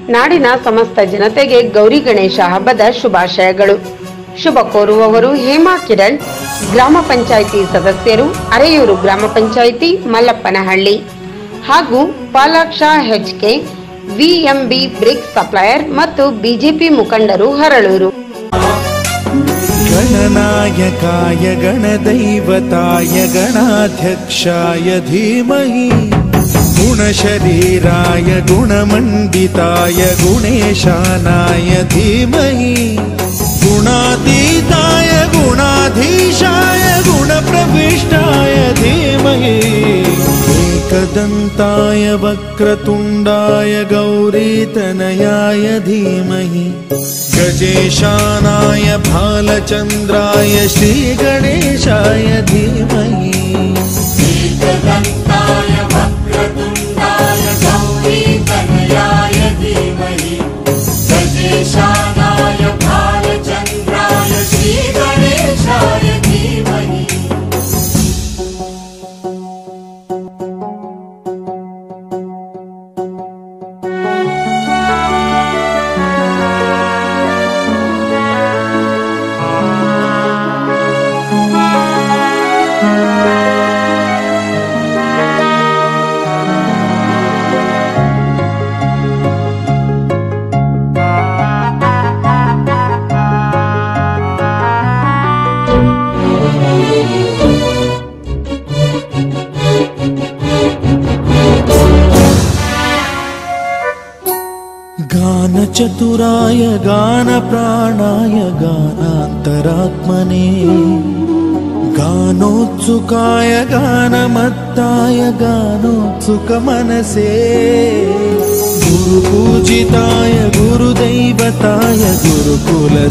ನಾಡಿನ ಸಮಸ್ತ ಜನತೆಗೆ ಗೌರಿ ಗಣೇಶ ಹಬ್ಬದ ಶುಭಾಶಯಗಳು. ಶುಭ ಕೋರುವವರು ಹೇಮಾ ಕಿರಣ್, ಗ್ರಾಮ ಪಂಚಾಯಿತಿ ಸದಸ್ಯರು, ಅರೆಯೂರು ಗ್ರಾಮ ಪಂಚಾಯಿತಿ, ಮಲ್ಲಪ್ಪನಹಳ್ಳಿ ಹಾಗೂ Palaksha HK, VMB brick supplier ಮತ್ತು ಬಿಜೆಪಿ ಮುಖಂಡರು, ಹರಳೂರು. गणनायकाय गणदैवताय गणाध्यक्षाय धीमहि, गुणशरीराय गुणमण्डिताय गुणेशानाय धीमहि, गुणातीताय गुणाधीशाय गुणप्रविष्टाय धीमहि, एकदन्ताय वक्रतुण्डाय गौरीतनयाय धीमहि, गजेशानाय भालचन्द्राय श्रीगणेशाय धीमहि, एकदन्ताय वक्रतुण्डाय गौरीतनयाय धीमहि, गजेशानाय भालचन्द्राय श्रीगणेशाय धीमहि. गानचतुराय गानप्राणाय गानान्तरात्मने, गानोत्सुकाय गानमत्ताय गानोत्सुकमनसे, गुरुपूजिताय गुरुदैवताय गुरुकुल